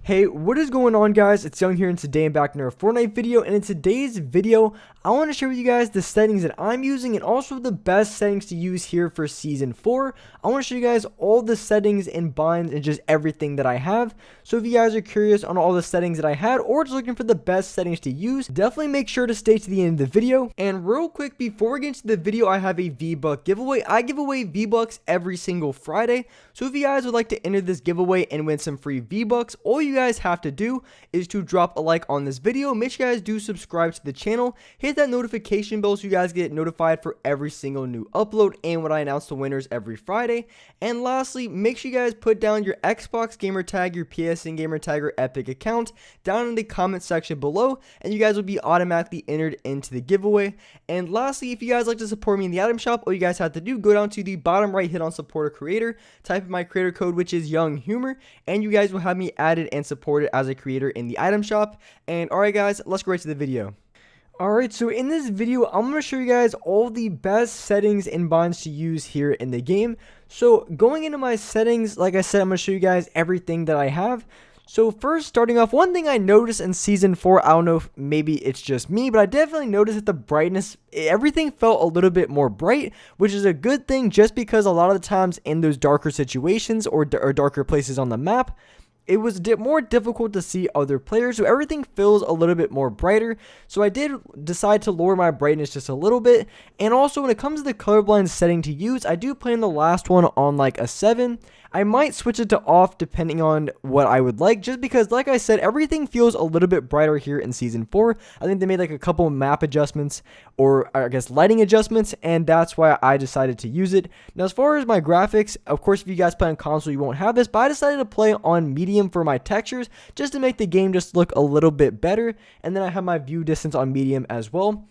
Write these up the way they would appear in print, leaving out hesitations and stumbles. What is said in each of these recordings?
Hey, what is going on, guys? It's Young here, and today I'm back in a Fortnite video, and in today's video I want to share with you guys the settings that I'm using and also the best settings to use here for season 4. I want to show you guys all the settings and binds and just everything that I have. So if you guys are curious on all the settings that I had or just looking for the best settings to use, definitely make sure to stay to the end of the video. And real quick, before we get into the video, I have a V-Buck giveaway. I give away V-Bucks every single Friday, so if you guys would like to enter this giveaway and win some free V-Bucks, all you guys have to do is to drop a like on this video. Make sure you guys do subscribe to the channel, hit that notification bell so you guys get notified for every single new upload and when I announce the winners every Friday. And lastly, make sure you guys put down your Xbox gamer tag, your PSN gamer tag, or Epic account down in the comment section below, and you guys will be automatically entered into the giveaway. And lastly, if you guys like to support me in the item shop, all you guys have to do, go down to the bottom right, hit on support a creator, type in my creator code, which is Young Humor, and you guys will have me added and supported as a creator in the item shop. And alright guys, let's go right to the video. Alright, so in this video, I'm going to show you guys all the best settings and binds to use here in the game. So going into my settings, like I said, I'm going to show you guys everything that I have. So first, starting off, one thing I noticed in Season 4, I don't know if maybe it's just me, but I definitely noticed that the brightness, everything felt a little bit more bright, which is a good thing just because a lot of the times in those darker situations or darker places on the map, it was more difficult to see other players, so everything feels a little bit more brighter. So I did decide to lower my brightness just a little bit. And also when it comes to the colorblind setting to use, I do plan the last one on like a 7. I might switch it to off depending on what I would like, just because, like I said, everything feels a little bit brighter here in Season 4. I think they made like a couple map adjustments, or I guess lighting adjustments, and that's why I decided to use it. Now, as far as my graphics, of course, if you guys play on console, you won't have this, but I decided to play on medium for my textures, just to make the game just look a little bit better, and then I have my view distance on medium as well.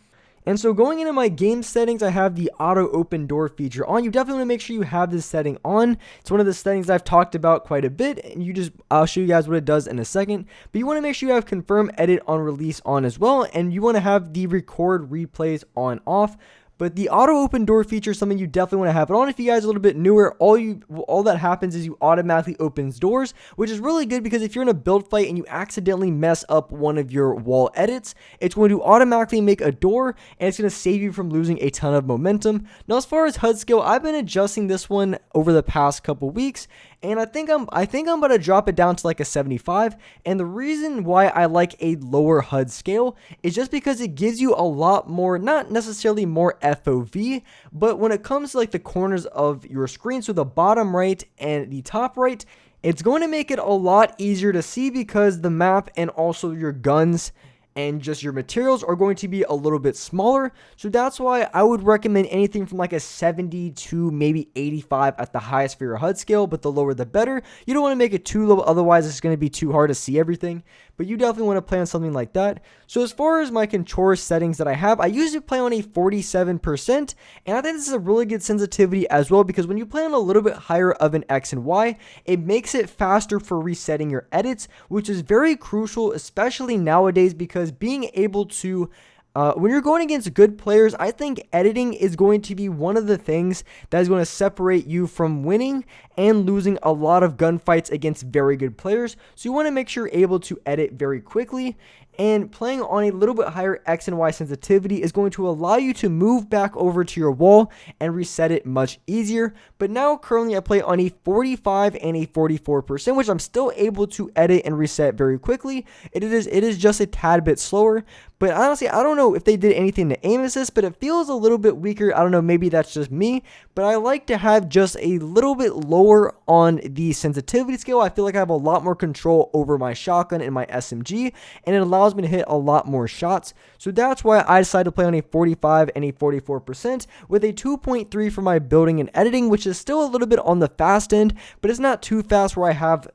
And so going into my game settings, I have the auto open door feature on. You definitely want to make sure you have this setting on. It's one of the settings I've talked about quite a bit, and I'll show you guys what it does in a second. But you want to make sure you have confirm edit on release on as well, and you want to have the record replays on off. But the auto open door feature is something you definitely want to have it on. If you guys are a little bit newer, all that happens is you automatically opens doors, which is really good because if you're in a build fight and you accidentally mess up one of your wall edits, it's going to automatically make a door, and it's going to save you from losing a ton of momentum. Now, as far as HUD scale, I've been adjusting this one over the past couple weeks, and I think I'm going to drop it down to like a 75. And the reason why I like a lower HUD scale is just because it gives you a lot more, not necessarily more FOV, but when it comes to like the corners of your screen, so the bottom right and the top right, it's going to make it a lot easier to see because the map and also your guns and just your materials are going to be a little bit smaller. So that's why I would recommend anything from like a 70 to maybe 85 at the highest for your HUD scale, but the lower the better. You don't want to make it too low, otherwise it's going to be too hard to see everything, but you definitely want to play on something like that. So as far as my controller settings that I have, I usually play on a 47%, and I think this is a really good sensitivity as well, because when you play on a little bit higher of an X and Y, it makes it faster for resetting your edits, which is very crucial, especially nowadays, because being able to when you're going against good players, I think editing is going to be one of the things that is going to separate you from winning and losing a lot of gunfights against very good players. So you want to make sure you're able to edit very quickly, and playing on a little bit higher X and Y sensitivity is going to allow you to move back over to your wall and reset it much easier. But now currently I play on a 45 and a 44%, which I'm still able to edit and reset very quickly. It is just a tad bit slower, but honestly, I don't know if they did anything to aim assist, but it feels a little bit weaker. I don't know, maybe that's just me, but I like to have just a little bit lower on the sensitivity scale. I feel like I have a lot more control over my shotgun and my SMG, and it allows me to hit a lot more shots. So that's why I decided to play on a 45 and a 44% with a 2.3 for my building and editing, which is still a little bit on the fast end, but it's not too fast where I have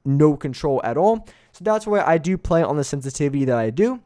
no control at all. So that's why I do play on the sensitivity that I do.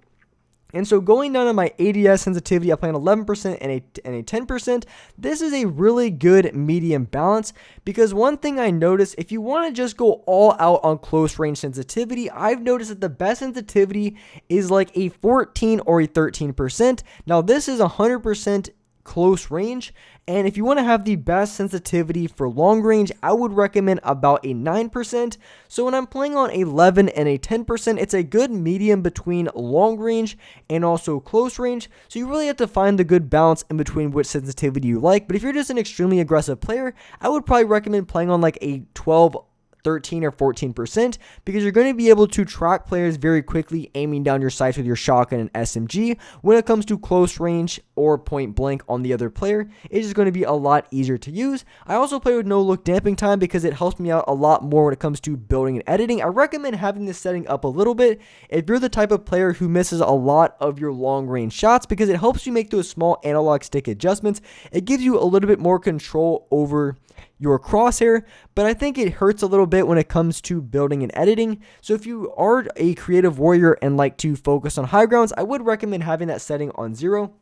And so going down to my ADS sensitivity, I play on 11% and a 10%. This is a really good medium balance, because one thing I noticed, if you want to just go all out on close range sensitivity, I've noticed that the best sensitivity is like a 14 or a 13%. Now this is 100% close range. And if you want to have the best sensitivity for long range, I would recommend about a 9%. So when I'm playing on 11 and a 10%, it's a good medium between long range and also close range. So you really have to find the good balance in between which sensitivity you like. But if you're just an extremely aggressive player, I would probably recommend playing on like a 12, 13 or 14%, because you're going to be able to track players very quickly aiming down your sights with your shotgun and SMG. When it comes to close range or point blank on the other player, it's just going to be a lot easier to use. I also play with no look damping time because it helps me out a lot more when it comes to building and editing. I recommend having this setting up a little bit if you're the type of player who misses a lot of your long range shots, because it helps you make those small analog stick adjustments. It gives you a little bit more control over your crosshair, but I think it hurts a little bit when it comes to building and editing. So if you are a creative warrior and like to focus on high grounds, I would recommend having that setting on 0.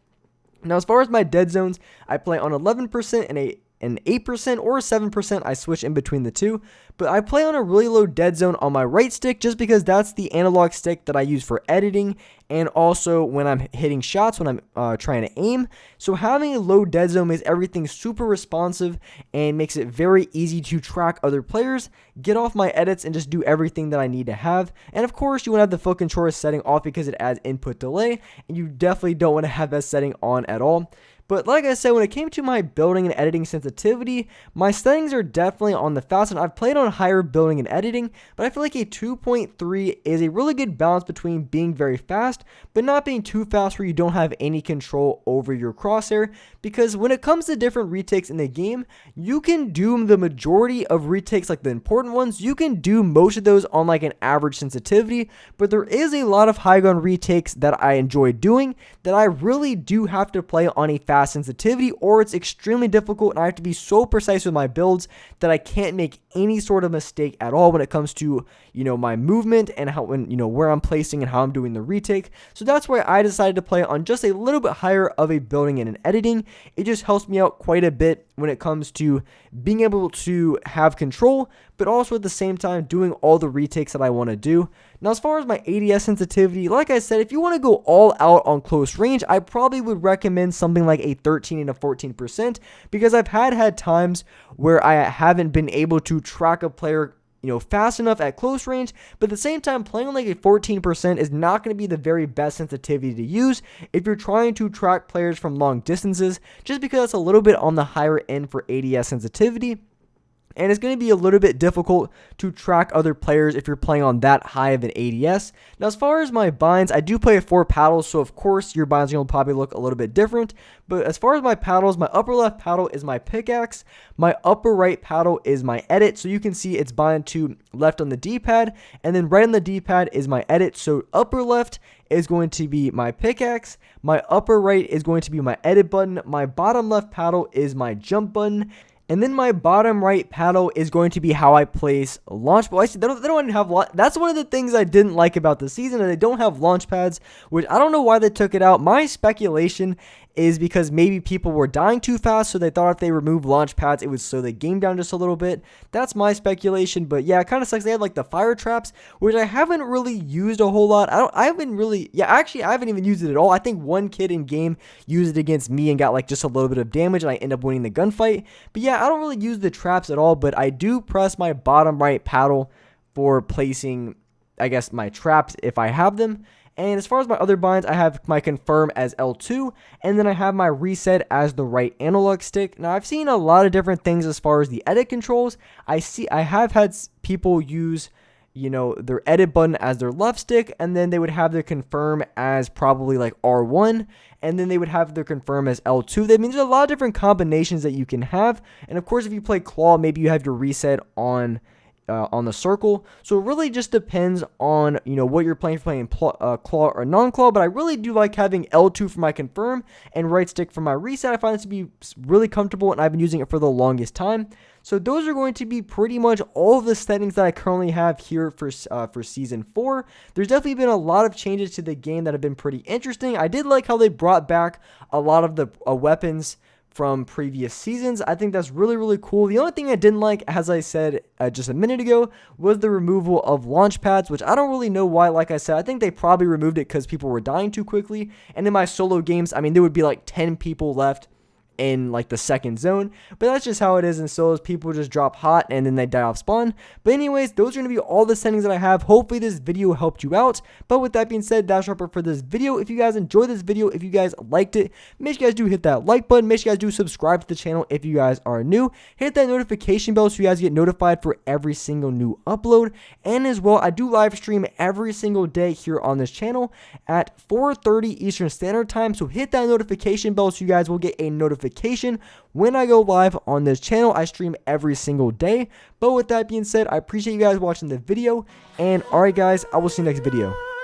Now, as far as my dead zones, I play on 11% and an 8% or 7%. I switch in between the two, but I play on a really low dead zone on my right stick just because that's the analog stick that I use for editing and also when I'm hitting shots, when I'm trying to aim. So having a low dead zone makes everything super responsive and makes it very easy to track other players, get off my edits, and just do everything that I need to have. And of course, you want to have the foot controller setting off because it adds input delay, and you definitely don't want to have that setting on at all. But like I said, when it came to my building and editing sensitivity, my settings are definitely on the fast end. I've played on higher building and editing, but I feel like a 2.3 is a really good balance between being very fast, but not being too fast where you don't have any control over your crosshair. Because when it comes to different retakes in the game, you can do the majority of retakes, like the important ones, you can do most of those on like an average sensitivity, but there is a lot of high gun retakes that I enjoy doing that I really do have to play on a fast sensitivity, or it's extremely difficult and I have to be so precise with my builds that I can't make any sort of mistake at all when it comes to, my movement and how, where I'm placing and how I'm doing the retake. So that's why I decided to play on just a little bit higher of a building and an editing. It just helps me out quite a bit when it comes to being able to have control, but also at the same time doing all the retakes that I want to do. Now, as far as my ADS sensitivity, like I said, if you want to go all out on close range, I probably would recommend something like a 13 and a 14%, because I've had times where I haven't been able to track a player fast enough at close range, but at the same time, playing on like a 14% is not going to be the very best sensitivity to use if you're trying to track players from long distances, just because it's a little bit on the higher end for ADS sensitivity. And it's going to be a little bit difficult to track other players if you're playing on that high of an ADS. Now, as far as my binds, I do play 4 paddles, so of course your binds are going to probably look a little bit different. But as far as my paddles, my upper left paddle is my pickaxe. My upper right paddle is my edit, so you can see it's bind to left on the D-pad, and then right on the D-pad is my edit. So upper left is going to be my pickaxe. My upper right is going to be my edit button. My bottom left paddle is my jump button. And then my bottom right paddle is going to be how I place launch. Well, actually, they don't have that's one of the things I didn't like about the season, and they don't have launch pads, which I don't know why they took it out. My speculation is because maybe people were dying too fast, so they thought if they removed launch pads, it would slow the game down just a little bit. That's my speculation, but yeah, it kind of sucks. They had like the fire traps, which I haven't really used a whole lot. I haven't even used it at all. I think one kid in game used it against me and got like just a little bit of damage, and I end up winning the gunfight. But yeah, I don't really use the traps at all, but I do press my bottom right paddle for placing, I guess, my traps if I have them. And as far as my other binds, I have my confirm as L2, and then I have my reset as the right analog stick. Now, I've seen a lot of different things as far as the edit controls. I have had people use, their edit button as their left stick, and then they would have their confirm as probably like R1, and then they would have their confirm as L2. That means there's a lot of different combinations that you can have. And of course, if you play claw, maybe you have your reset on the circle. So it really just depends on, what you're playing, claw or non-claw, but I really do like having L2 for my confirm and right stick for my reset. I find this to be really comfortable, and I've been using it for the longest time. So those are going to be pretty much all of the settings that I currently have here for Season 4. There's definitely been a lot of changes to the game that have been pretty interesting. I did like how they brought back a lot of the weapons from previous seasons. I think that's really, really cool. The only thing I didn't like, as I said just a minute ago, was the removal of launch pads, which I don't really know why. Like I said, I think they probably removed it because people were dying too quickly. And in my solo games, there would be like 10 people left, in like the second zone, but that's just how it is in solos. People just drop hot and then they die off spawn. But anyways, those are going to be all the settings that I have. Hopefully this video helped you out. But with that being said, that's wrap up for this video. If you guys enjoyed this video, if you guys liked it, make sure you guys do hit that like button. Make sure you guys do subscribe to the channel if you guys are new. Hit that notification bell so you guys get notified for every single new upload. And as well, I do live stream every single day here on this channel at 4:30 Eastern Standard Time. So hit that notification bell so you guys will get a notification when I go live on this channel. I stream every single day. But with that being said, I appreciate you guys watching the video. And alright guys, I will see you next video.